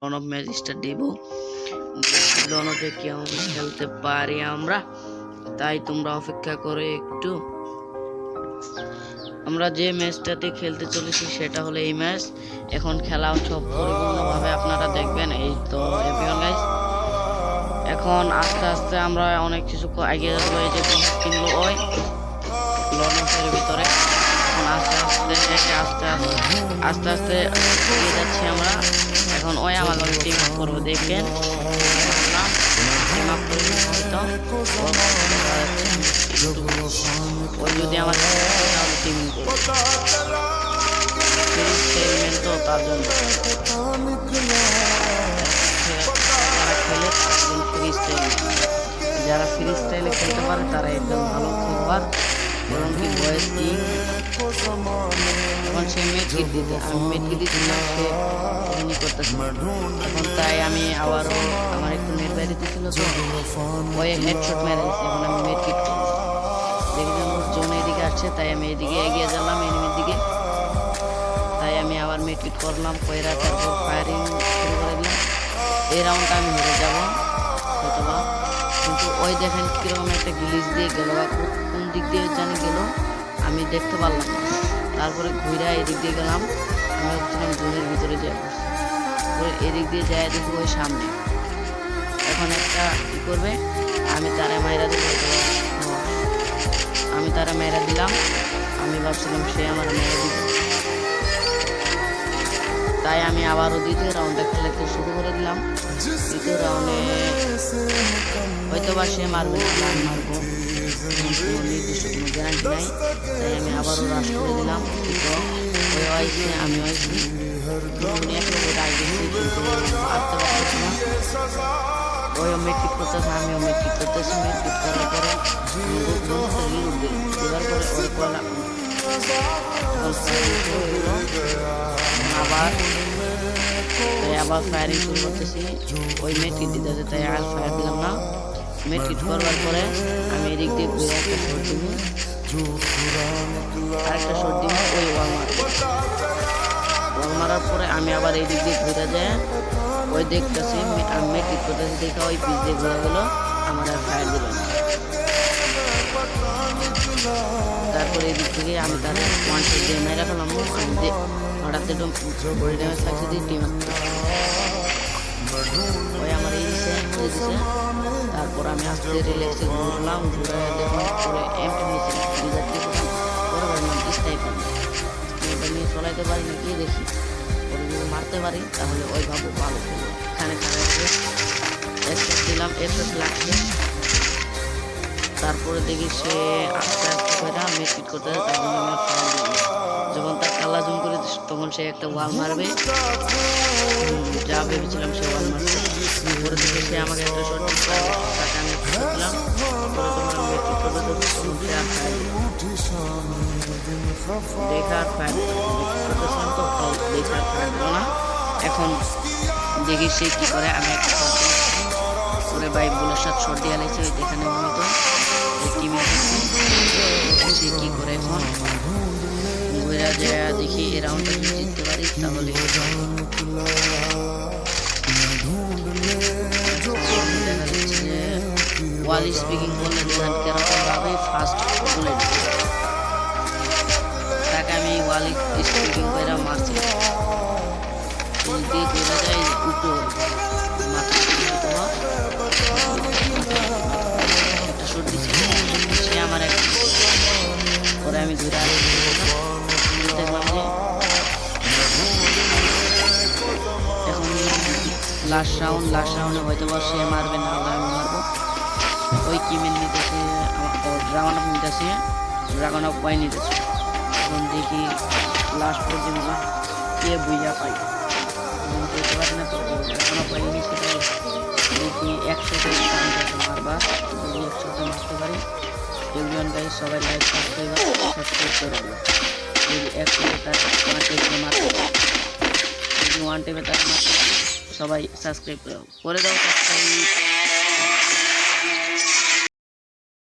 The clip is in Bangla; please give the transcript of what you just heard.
লন অফ ম্যাচ স্টার্ট দিব। লনতে কেমন খেলতে পারি আমরা, তাই তোমরা অপেক্ষা করে একটু। আমরা যে ম্যাচটাতে খেলতে চলেছি সেটা হলো এই ম্যাচ। এখন খেলা সব পরিপূর্ণভাবে আপনারা দেখবেন। এই তো এভরিওয়ান গাইস, এখন আস্তে আস্তে আমরা অনেক কিছু এগিয়ে যাবো। এই যে কিনলো ওই লনফের ভিতরে এখন আস্তে আস্তে আস্তে আস্তে এগিয়ে যাচ্ছি আমরা। এখন ওই আমার লগে টিম আপ করবো, দেখেন ওই যদি আমার টিম তো তার জন্য যারা ফ্রি স্টাইলে খেলতে পারে তারা একদম ভালো খেলবার, এবং কি বয়স কি এখন সে মেটকি দিতে আমি মেটকি দিচ্ছিলাম, সে এমনি করতেছে। এখন তাই আমি আবারও আমার একটু নেট বাইরে দিচ্ছিল তো ওই হেডশট মেরে দিচ্ছি। এখন আমি মেটকি দেখি জোন এদিকে আসছে, তাই আমি এদিকে এগিয়ে গেলাম এনিমির দিকে। তাই আমি আবার মেটকিট করলাম, কইরা তারপর ফায়ারিং শুরু করে দিলাম। এই রাউন্ডটা আমি হেরে যাব হয়তোবা, কিন্তু ওই দেখেন কিরকম একটা গ্লিচ দিয়ে গেল, কোন দিক দিয়ে জানি গেল আমি দেখতে পারলাম না। তারপরে ঘুরা এদিক দিয়ে গেলাম, আমি ভাবছিলাম জোনের ভিতরে যাবো, এদিক দিয়ে যাই দেখি ওই সামনে। এখন একটা কি করবে, আমি তারা মাইরা দিব, আমি তারা মেরা দিলাম। আমি ভাবছিলাম সে আমার মেরে দিবে, তাই আমি আবারও দ্বিতীয় রাউন্ডে খেলাতে শুরু করে দিলাম। দ্বিতীয় রাউন্ডে হয়তো বা সে মারবে না, আমি মারবো, নির্দিষ্ট কোনো গ্যারান্টি নাই। তাই আমি আবারও রাশ করে দিলাম। ওই আইসি আমি আইসি কিন্তু আসতে পারতেছি না। ওই মেট্রিক করতেছে, আমিও মেট্রিক করতেছি। মেট্রিক করার পরে দেওয়ার পরে ওর কলা আবার ফায়ারিং শুরু করতেছি। ওই মেট্রিক দিতে হচ্ছে, তাই আর ফায়ার দিলাম না। মেট্রিক করবার পরে আমি এদিক দিয়ে ঘুরে একটা শট দিব, আরেকটা শট দিব, ওই ওয়াল মারার পরে আমি আবার এই দিক দিয়ে ঘুরে যাই, ওই দেখতেছি আমি মেট্রিক করতেছি, দেখে ওই পিস দিয়ে ঘুরে গেল, আমার আর ফায়ার দিল না। তারপরে এই দিক থেকে আমি তাদের ওয়ান শট দিয়ে মেরে ফেলাম। আমি হঠাৎ বডি ড্যামেজ থাকছে দিয়ে টিম ওই আমার এই দিছে দিছে। তারপর আমি আস্তে রিল্যাক্সে ঘুরলাম, ঘুরে দেখলাম পরে এমপি নিয়েছি পরে ভাবলাম স্নাইপার নিয়ে চলাইতে পারি নাকি দেখি, পরে যদি মারতে পারি তাহলে ওইভাবে ভালো খেলবো। এখানে এক্সেস দিলাম, এক্সেস লাগছে। তারপরে দেখি সে আস্তে আস্তে করে মেট্রিক করতে হয়, তার জন্য আমি ফায়ার দিলাম। যখন তার কালা জুম করে তখন সে একটা ওয়াল মারবে, যা ভেবেছিলাম সে ওয়াল মারবে। পরে থেকে সে আমাকে একটা শট তাকে আমি দিলাম। পরে তোমার মেট্রিক করবে তখন সে আর ফায়ার দেখার ফায়ার করতেছিলাম তো দেখার ফায়ার দিল না। এখন দেখি সে কি করে, আমি একটা করে বাইক গুলোর সাথে শট দিয়ে আলাইছি। ওই এখানে তো টিমে সে কি করে, এখন ঘুরা যায় দেখি এই রাউন্ডটা যদি জিততে পারি তাহলে দেখা যাচ্ছে যে ওয়াল স্পিকিং করলে দেখেন কেরকম ভাবে ফার্স্ট বুলেট তাকে আমি ওয়াল স্পিকিং করে মারছি। দিয়ে ঘুরে যায় উপরে একটা শট দিচ্ছি, সে আমার এক পরে আমি ঘুরে দেখলাম যে এখন লাস্ট রাউন্ডে হয়তো বা সে মারবে না, আমি মারবো। ওই কিমেন নিতেছে, ড্রাগন অফ নিতেছে, ড্রাগন অফ পাই নিতেছে। এখন দেখি লাস্ট পর্যন্ত কে বুঝা পাই করতে পারি না, তো ড্রাগন অফ পাই নিচ্ছে। দেখি 100 মারবার, যদি 100 মারতে পারি। এভরিওয়ান গাইস সবাই লাইক সাবস্ক্রাইব করে দেবো। যদি 100 তার মারতে যদি 1 টাইমে তার মারতে সবাই সাবস্ক্রাইব করে দাও সাবস্ক্রাইব।